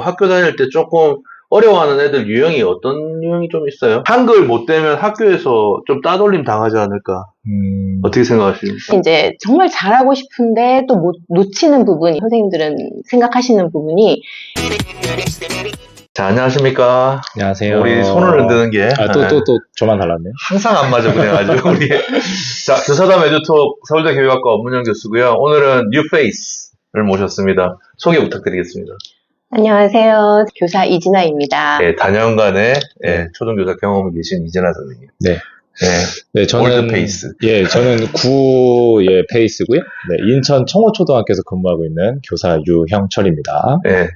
학교 다닐 때 조금 어려워하는 애들 유형이 어떤 유형이 좀 있어요? 한글 못 되면 학교에서 좀 따돌림 당하지 않을까? 어떻게 생각하십니까? 이제 정말 잘하고 싶은데 또 놓치는 부분이 선생님들은 생각하시는 부분이 자, 안녕하십니까? 안녕하세요. 우리 손을 흔드는 게 또 저만 달랐네요. 항상 안 맞아 그래가지고 우리 자, 교사담 에듀톡 서울대 교육학과 엄문영 교수고요. 오늘은 뉴페이스를 모셨습니다. 소개 부탁드리겠습니다. 안녕하세요. 교사 이진아입니다. 네, 다년간의 초등교사 경험이 계신 이진아 선생님. 네. 네, 저는 올드페이스. 저는 구의 페이스고요. 네, 인천 청호초등학교에서 근무하고 있는 교사 유형철입니다. 네,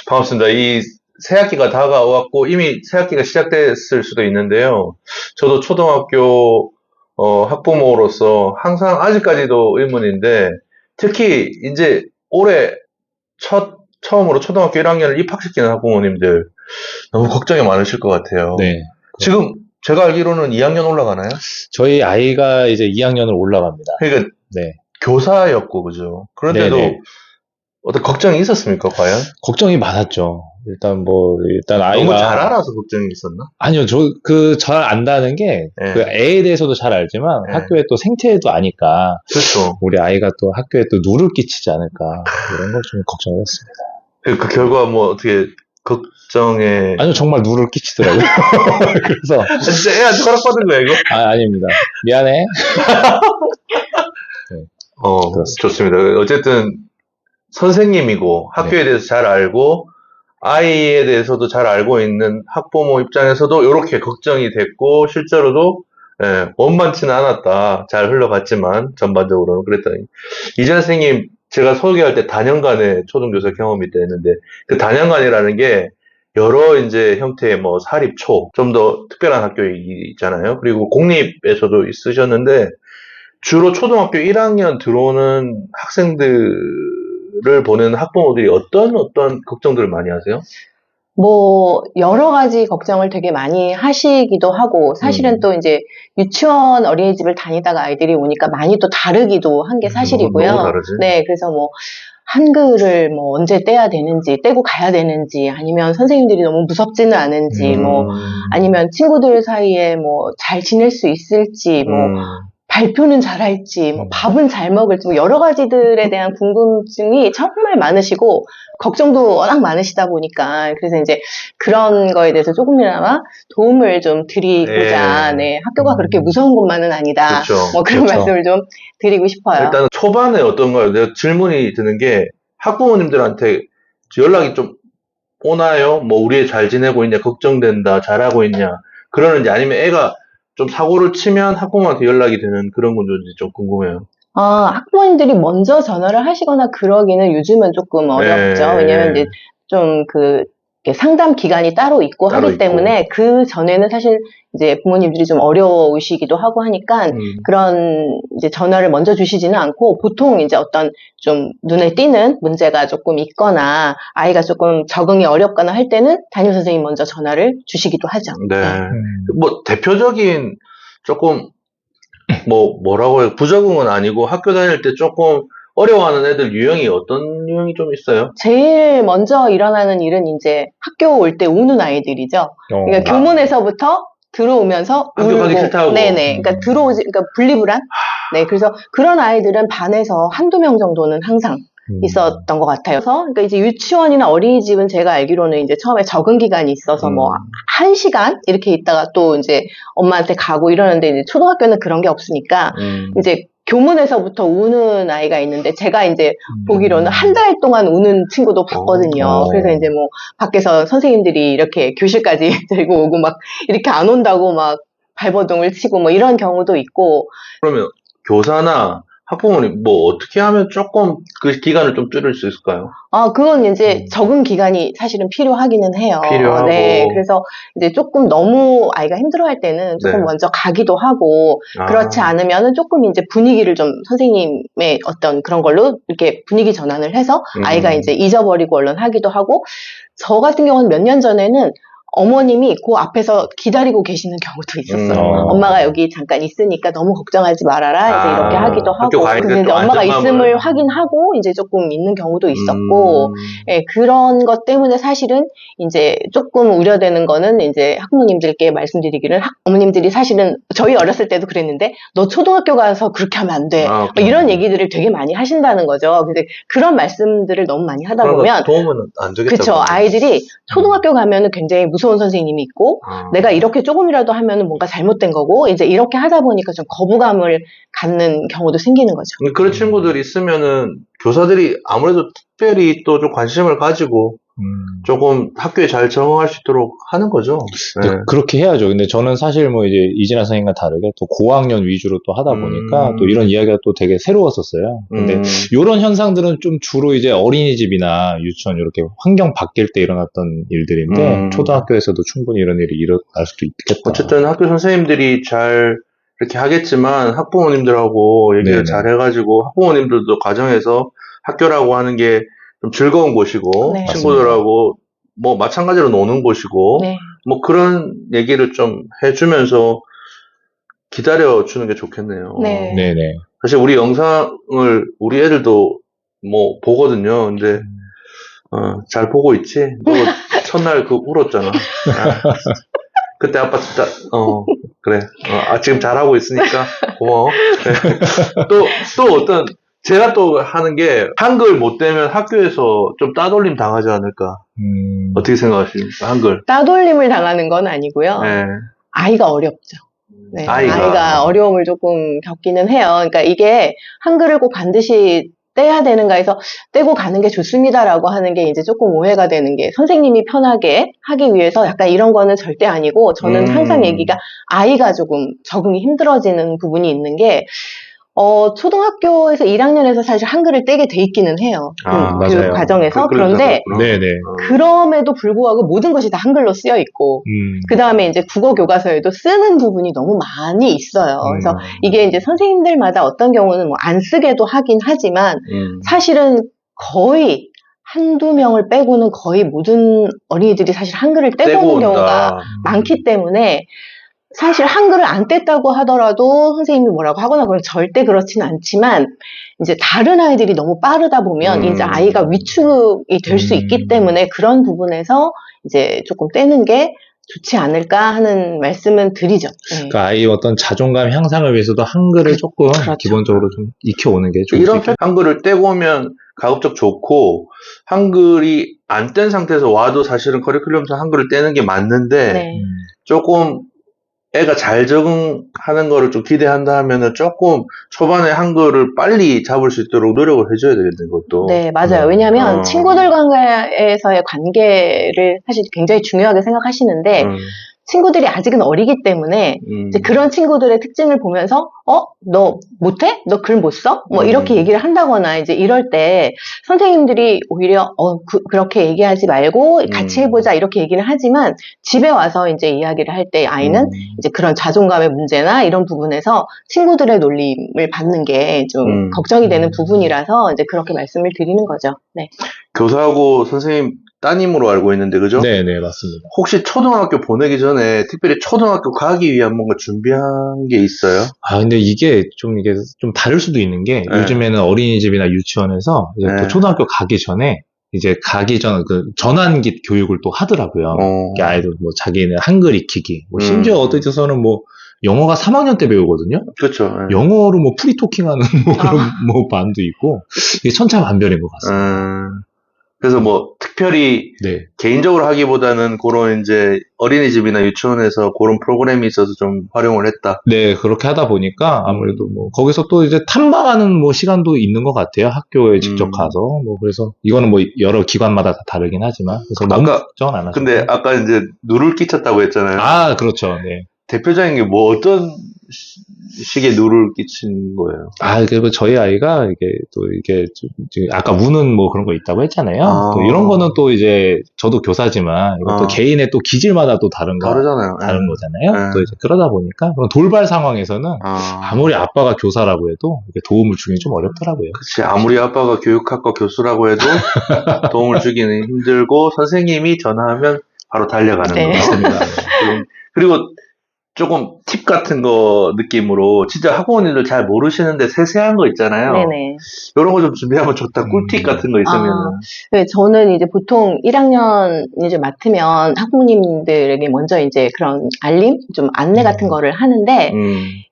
반갑습니다. 이 새학기가 다가왔고 이미 새학기가 시작됐을 수도 있는데요. 저도 초등학교 학부모로서 항상 아직까지도 의문인데 특히 이제 올해 처음으로 초등학교 1학년을 입학시키는 학부모님들 너무 걱정이 많으실 것 같아요. 네. 지금 제가 알기로는 2학년 올라가나요? 저희 아이가 이제 2학년을 올라갑니다. 그러니까 네. 교사였고 그죠? 그런데도 네네. 어떤 걱정이 있었습니까, 과연? 걱정이 많았죠. 일단 아이가 너무 잘 알아서 걱정이 있었나? 아니요, 잘 안다는 게 네. 그 애에 대해서도 잘 알지만 네. 학교에 또 생태도 아니까 그렇죠. 우리 아이가 또 학교에 또 누를 끼치지 않을까 이런 걸 좀 걱정을 했습니다. 그 결과 뭐 어떻게 걱정에 아니요, 정말 누를 끼치더라고요. 그래서 진짜 애한테 허락받은 거야 이거? 아닙니다. 미안해. 좋습니다. 어쨌든 선생님이고 학교에 대해서 잘 알고 아이에 대해서도 잘 알고 있는 학부모 입장에서도 이렇게 걱정이 됐고 실제로도 원만치는 않았다. 잘 흘러갔지만 전반적으로는 그랬더니 이전 선생님 제가 소개할 때 다년간의 초등교사 경험이 있다 했는데 그 다년간이라는 게 여러 이제 형태의 뭐 사립초 좀 더 특별한 학교 있잖아요. 그리고 공립에서도 있으셨는데 주로 초등학교 1학년 들어오는 학생들을 보는 학부모들이 어떤 걱정들을 많이 하세요? 뭐 여러 가지 걱정을 되게 많이 하시기도 하고 사실은 또 이제 유치원 어린이집을 다니다가 아이들이 오니까 많이 또 다르기도 한 게 사실이고요. 너무 다르지. 네, 그래서 뭐 한글을 뭐 언제 떼야 되는지, 떼고 가야 되는지, 아니면 선생님들이 너무 무섭지는 않은지, 뭐 아니면 친구들 사이에 뭐 잘 지낼 수 있을지, 뭐 발표는 잘할지, 뭐 밥은 잘 먹을지, 뭐 여러 가지들에 대한 궁금증이 정말 많으시고 걱정도 워낙 많으시다 보니까 그래서 이제 그런 거에 대해서 조금이나마 도움을 좀 드리고자 네, 학교가 그렇게 무서운 곳만은 아니다. 그렇죠. 뭐 그런 말씀을 좀 드리고 싶어요. 일단 초반에 어떤가요? 내가 질문이 드는 게 학부모님들한테 연락이 좀 오나요? 뭐 우리 애 잘 지내고 있냐, 걱정된다, 잘하고 있냐 그러는지 아니면 애가 좀 사고를 치면 학부모한테 연락이 되는 그런 건지 좀 궁금해요. 학부모님들이 먼저 전화를 하시거나 그러기는 요즘은 조금 어렵죠. 왜냐면 이제 좀 상담 기간이 따로 있고 하기 때문에 그 전에는 사실 이제 부모님들이 좀 어려우시기도 하고 하니까 그런 이제 전화를 먼저 주시지는 않고 보통 이제 어떤 좀 눈에 띄는 문제가 조금 있거나 아이가 조금 적응이 어렵거나 할 때는 담임 선생님이 먼저 전화를 주시기도 하죠. 네. 뭐 대표적인 조금 뭐라고 해요? 부적응은 아니고 학교 다닐 때 조금 어려워하는 애들 유형이 어떤 유형이 좀 있어요? 제일 먼저 일어나는 일은 이제 학교 올 때 우는 아이들이죠. 그러니까 교문에서부터 들어오면서 학교 가기 싫다고. 네네. 그러니까 그러니까 분리불안. 네. 그래서 그런 아이들은 반에서 한두 명 정도는 항상 있었던 것 같아요. 그러니까 이제 유치원이나 어린이집은 제가 알기로는 이제 처음에 적응 기간이 있어서 뭐 1시간 이렇게 있다가 또 이제 엄마한테 가고 이러는데 이제 초등학교는 그런 게 없으니까 이제 교문에서부터 우는 아이가 있는데 제가 이제 보기로는 한 달 동안 우는 친구도 봤거든요. 그래서 이제 뭐 밖에서 선생님들이 이렇게 교실까지 데리고 오고 막 이렇게 안 온다고 막 발버둥을 치고 뭐 이런 경우도 있고. 그러면 교사나 학부모님 뭐 어떻게 하면 조금 그 기간을 좀 줄일 수 있을까요? 그건 이제 적응 기간이 사실은 필요하기는 해요. 필요하고. 네, 그래서 이제 조금 너무 아이가 힘들어할 때는 조금 먼저 가기도 하고 그렇지 않으면은 조금 이제 분위기를 좀 선생님의 어떤 그런 걸로 이렇게 분위기 전환을 해서 아이가 이제 잊어버리고 얼른 하기도 하고 저 같은 경우는 몇 년 전에는 어머님이 그 앞에서 기다리고 계시는 경우도 있었어요. 엄마가 여기 잠깐 있으니까 너무 걱정하지 말아라. 이제 이렇게 하기도 학교 하고. 가니까 그래서 이제 또 엄마가 안전감을. 있음을 확인하고 이제 조금 있는 경우도 있었고, 예, 그런 것 때문에 사실은 이제 조금 우려되는 거는 이제 학부모님들께 말씀드리기를 어머님들이 사실은 저희 어렸을 때도 그랬는데 너 초등학교 가서 그렇게 하면 안 돼. 뭐 이런 얘기들을 되게 많이 하신다는 거죠. 근데 그런 말씀들을 너무 많이 하다 보면 도움은 안 되겠다. 그렇죠. 아이들이 초등학교 가면은 굉장히 무서운 선생님이 있고 내가 이렇게 조금이라도 하면은 뭔가 잘못된 거고 이제 이렇게 하다 보니까 좀 거부감을 갖는 경우도 생기는 거죠. 그런 친구들이 있으면은 교사들이 아무래도 특별히 또 좀 관심을 가지고 조금 학교에 잘 적응할 수 있도록 하는 거죠. 네. 그렇게 해야죠. 근데 저는 사실 뭐 이제 이진아 선생님과 다르게 또 고학년 위주로 또 하다 보니까 또 이런 이야기가 또 되게 새로웠었어요. 근데 이런 현상들은 좀 주로 이제 어린이집이나 유치원 이렇게 환경 바뀔 때 일어났던 일들인데 초등학교에서도 충분히 이런 일이 일어날 수도 있겠다. 어쨌든 학교 선생님들이 잘 이렇게 하겠지만 학부모님들하고 얘기를 네네. 잘 해가지고 학부모님들도 가정에서 학교라고 하는 게 좀 즐거운 곳이고 네. 친구들하고 뭐 마찬가지로 노는 곳이고 네. 뭐 그런 얘기를 좀 해주면서 기다려주는 게 좋겠네요. 네. 네네. 사실 우리 영상을 우리 애들도 뭐 보거든요. 근데 잘 보고 있지? 너 첫날 그 울었잖아. 그때 아빠 진짜 그래. 지금 잘하고 있으니까 고마워. 네. 또 어떤 제가 또 하는 게 한글 못 되면 학교에서 좀 따돌림 당하지 않을까. 어떻게 생각하십니까? 한글. 따돌림을 당하는 건 아니고요. 네. 아이가 어렵죠. 네, 아이가. 아이가 어려움을 조금 겪기는 해요. 그러니까 이게 한글을 꼭 반드시 떼야 되는가 해서 떼고 가는 게 좋습니다라고 하는 게 이제 조금 오해가 되는 게 선생님이 편하게 하기 위해서 약간 이런 거는 절대 아니고 저는 항상 얘기가 아이가 조금 적응이 힘들어지는 부분이 있는 게 초등학교에서 1학년에서 사실 한글을 떼게 돼 있기는 해요. 교육 맞아요. 과정에서. 그런 그런데 네네. 그럼에도 불구하고 모든 것이 다 한글로 쓰여 있고 그 다음에 이제 국어 교과서에도 쓰는 부분이 너무 많이 있어요. 그래서 이게 이제 선생님들마다 어떤 경우는 뭐 안 쓰게도 하긴 하지만 사실은 거의 한두 명을 빼고는 거의 모든 어린이들이 사실 한글을 떼고 오는 경우가 많기 때문에 사실 한글을 안 뗐다고 하더라도 선생님이 뭐라고 하거나 그건 절대 그렇지는 않지만 이제 다른 아이들이 너무 빠르다 보면 이제 아이가 위축이 될 수 있기 때문에 그런 부분에서 이제 조금 떼는 게 좋지 않을까 하는 말씀은 드리죠. 네. 그 아이의 어떤 자존감 향상을 위해서도 한글을 조금 그렇죠. 기본적으로 좀 익혀오는 게 좋을 수 이런 있겠다. 한글을 떼고 오면 가급적 좋고 한글이 안 뗀 상태에서 와도 사실은 커리큘럼상 한글을 떼는 게 맞는데 네. 조금 애가 잘 적응하는 거를 좀 기대한다 하면은 조금 초반에 한글을 빨리 잡을 수 있도록 노력을 해줘야 되겠네, 그것도. 네, 맞아요. 왜냐하면 친구들과의 관계를 사실 굉장히 중요하게 생각하시는데 친구들이 아직은 어리기 때문에 이제 그런 친구들의 특징을 보면서 너 못해? 너 글 못 써? 뭐 이렇게 얘기를 한다거나 이제 이럴 때 선생님들이 오히려 그렇게 얘기하지 말고 같이 해보자 이렇게 얘기를 하지만 집에 와서 이제 이야기를 할 때 아이는 이제 그런 자존감의 문제나 이런 부분에서 친구들의 놀림을 받는 게 좀 걱정이 되는 부분이라서 이제 그렇게 말씀을 드리는 거죠. 네. 교사하고 선생님 따님으로 알고 있는데, 그죠? 네네, 맞습니다. 혹시 초등학교 보내기 전에 특별히 초등학교 가기 위한 뭔가 준비한 게 있어요? 근데 이게 좀 다를 수도 있는 게 네. 요즘에는 어린이집이나 유치원에서 이제 또 초등학교 가기 전에 이제 가기 전 전환기 교육을 또 하더라고요. 이렇게 아이들 뭐 자기는 한글 익히기, 뭐 심지어 어디서는 뭐 영어가 3학년 때 배우거든요. 그렇죠. 영어로 뭐 프리토킹하는 뭐 그런 뭐 반도 있고 이게 천차만별인 것 같습니다. 그래서 뭐 특별히 네. 개인적으로 하기보다는 그런 이제 어린이집이나 유치원에서 그런 프로그램이 있어서 좀 활용을 했다. 네, 그렇게 하다 보니까 아무래도 뭐 거기서 또 이제 탐방하는 뭐 시간도 있는 것 같아요. 학교에 직접 가서 뭐 그래서 이거는 뭐 여러 기관마다 다 다르긴 하지만 그래서 너무 걱정은 안 하죠. 근데 아까 이제 누를 끼쳤다고 했잖아요. 그렇죠. 네. 대표적인 게 뭐 어떤 식의 누를 끼친 거예요? 이게 뭐 저희 아이가 이게 지금 아까 우는 뭐 그런 거 있다고 했잖아요. 또 이런 거는 또 이제 저도 교사지만 이것도 개인의 또 기질마다 또 다른 다르잖아요. 거잖아요. 또 이제 그러다 보니까 그런 돌발 상황에서는 아무리 아빠가 교사라고 해도 이렇게 도움을 주기 좀 어렵더라고요. 그치. 아무리 아빠가 교육학과 교수라고 해도 도움을 주기는 힘들고 선생님이 전화하면 바로 달려가는 네. 거. 그리고 조금 팁 같은 거 느낌으로 진짜 학부모님들 잘 모르시는데 세세한 거 있잖아요. 네네. 이런 거 좀 준비하면 좋다. 꿀팁 같은 거 있으면. 네, 저는 이제 보통 1학년 이제 맡으면 학부모님들에게 먼저 이제 그런 알림, 좀 안내 같은 거를 하는데,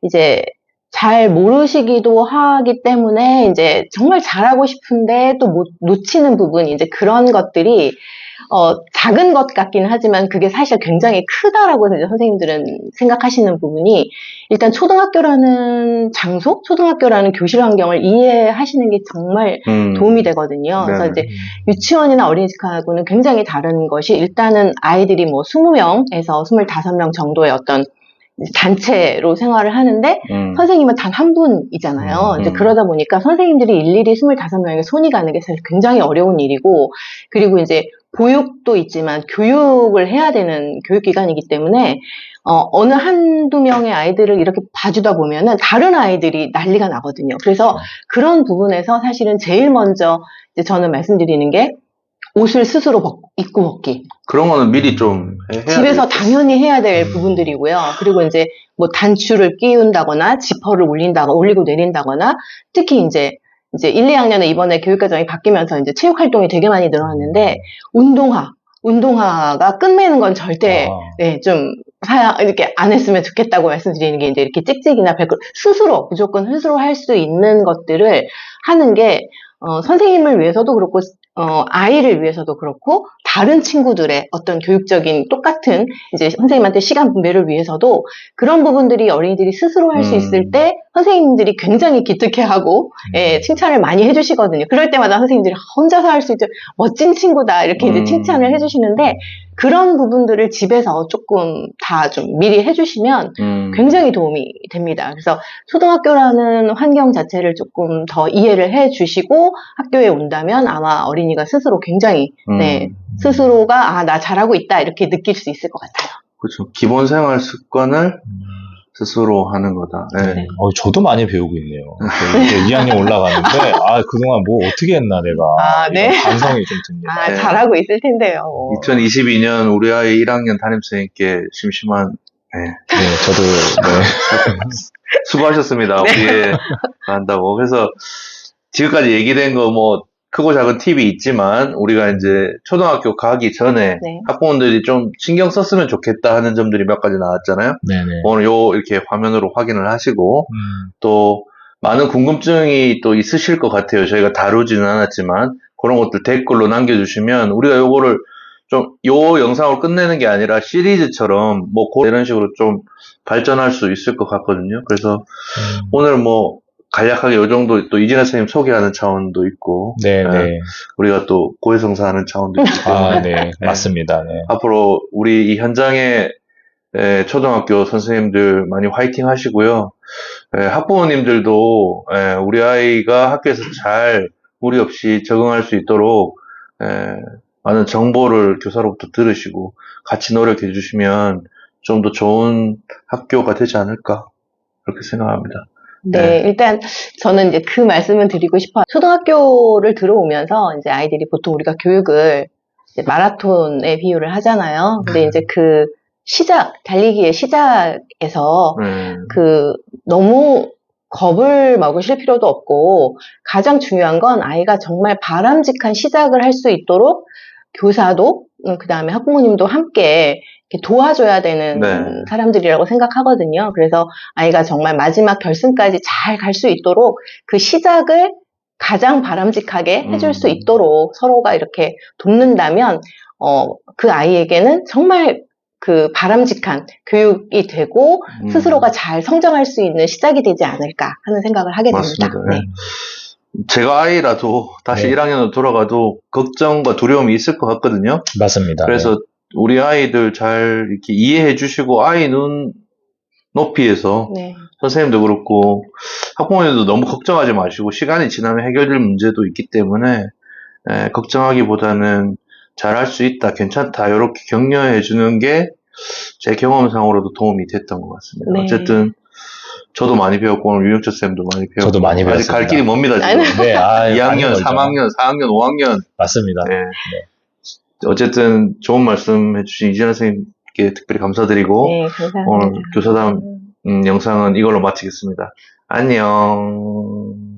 이제 잘 모르시기도 하기 때문에 이제 정말 잘하고 싶은데 또 놓치는 부분, 이제 그런 것들이 작은 것 같긴 하지만 그게 사실 굉장히 크다라고 이제 선생님들은 생각하시는 부분이, 일단 초등학교라는 장소, 초등학교라는 교실 환경을 이해하시는 게 정말 도움이 되거든요. 그래서 이제 유치원이나 어린이집하고는 굉장히 다른 것이, 일단은 아이들이 뭐 20명에서 25명 정도의 어떤 단체로 생활을 하는데 선생님은 단 한 분이잖아요. 이제 그러다 보니까 선생님들이 일일이 25명에게 손이 가는 게 사실 굉장히 어려운 일이고, 그리고 이제 보육도 있지만 교육을 해야 되는 교육기관이기 때문에 어느 한두 명의 아이들을 이렇게 봐주다 보면은 다른 아이들이 난리가 나거든요. 그래서 그런 부분에서 사실은 제일 먼저 이제 저는 말씀드리는 게, 옷을 스스로 입고 벗기. 그런 거는 미리 좀 해야 집에서 되겠다. 당연히 해야 될 부분들이고요. 그리고 이제 뭐 단추를 끼운다거나 지퍼를 올리고 내린다거나, 특히 이제 1, 2학년에 이번에 교육과정이 바뀌면서 이제 체육 활동이 되게 많이 늘어났는데, 운동화가 끝매는 건 절대 좀 이렇게 안 했으면 좋겠다고 말씀드리는 게, 이제 이렇게 찍찍이나 스스로 무조건 스스로 할 수 있는 것들을 하는 게 선생님을 위해서도 그렇고 아이를 위해서도 그렇고, 다른 친구들의 어떤 교육적인 똑같은 이제 선생님한테 시간 분배를 위해서도 그런 부분들이 어린이들이 스스로 할 수 있을 때 선생님들이 굉장히 기특해하고 칭찬을 많이 해주시거든요. 그럴 때마다 선생님들이 혼자서 할 수 있죠, 멋진 친구다, 이렇게 이제 칭찬을 해주시는데, 그런 부분들을 집에서 조금 다 좀 미리 해주시면 굉장히 도움이 됩니다. 그래서 초등학교라는 환경 자체를 조금 더 이해를 해주시고 학교에 온다면 아마 어린이가 스스로 굉장히 스스로가 나 잘하고 있다, 이렇게 느낄 수 있을 것 같아요. 그렇죠. 기본 생활 습관을 스스로 하는 거다. 네. 저도 많이 배우고 있네요. 이제 2학년 올라가는데, 그동안 뭐 어떻게 했나, 내가. 네. 반성이 좀 듭니다. 잘하고 있을 텐데요. 2022년 우리 아이 1학년 담임선생님께 심심한, 저도, 수고하셨습니다. 우리 한다고. 그래서 지금까지 얘기된 거 뭐, 크고 작은 팁이 있지만, 우리가 이제 초등학교 가기 전에 학부모들이 좀 신경 썼으면 좋겠다 하는 점들이 몇 가지 나왔잖아요. 네네. 오늘 이렇게 화면으로 확인을 하시고, 또 많은 궁금증이 또 있으실 것 같아요. 저희가 다루지는 않았지만, 그런 것들 댓글로 남겨주시면 우리가 요거를 좀, 요 영상을 끝내는 게 아니라 시리즈처럼 뭐, 이런 식으로 좀 발전할 수 있을 것 같거든요. 그래서 오늘 뭐, 간략하게 요 정도 또 이진아 선생님 소개하는 차원도 있고, 우리가 또 고해성사하는 차원도 있기 때문에. 네, 맞습니다. 네. 앞으로 우리 이 현장에 초등학교 선생님들 많이 화이팅 하시고요. 학부모님들도 우리 아이가 학교에서 잘 무리 없이 적응할 수 있도록 많은 정보를 교사로부터 들으시고 같이 노력해 주시면 좀 더 좋은 학교가 되지 않을까, 그렇게 생각합니다. 네, 일단 저는 이제 그 말씀을 드리고 싶어요. 초등학교를 들어오면서 이제 아이들이 보통 우리가 교육을 이제 마라톤에 비유를 하잖아요. 근데 이제 그 달리기의 시작에서 너무 겁을 먹으실 필요도 없고, 가장 중요한 건 아이가 정말 바람직한 시작을 할 수 있도록 교사도, 그 다음에 학부모님도 함께 이렇게 도와줘야 되는 사람들이라고 생각하거든요. 그래서 아이가 정말 마지막 결승까지 잘 갈 수 있도록 그 시작을 가장 바람직하게 해줄 수 있도록 서로가 이렇게 돕는다면, 그 아이에게는 정말 그 바람직한 교육이 되고 스스로가 잘 성장할 수 있는 시작이 되지 않을까 하는 생각을 하게 됩니다. 맞습니다. 제가 아이라도 다시 1학년으로 돌아가도 걱정과 두려움이 있을 것 같거든요. 맞습니다. 그래서 우리 아이들 잘 이렇게 이해해 주시고, 아이 눈 높이에서 선생님도 그렇고 학부모님도 너무 걱정하지 마시고, 시간이 지나면 해결될 문제도 있기 때문에 걱정하기보다는 잘할 수 있다, 괜찮다, 이렇게 격려해 주는 게 제 경험상으로도 도움이 됐던 것 같습니다. 어쨌든 저도 많이 배웠고, 오늘 유영철 쌤도 많이 배웠고, 저도 많이 배웠습니다. 아직 갈 길이 멉니다, 지금. 2학년, 3학년, 4학년, 5학년. 맞습니다. 어쨌든 좋은 말씀 해주신 이진아 선생님께 특별히 감사드리고, 네, 감사합니다. 오늘 교사담 영상은 이걸로 마치겠습니다. 안녕.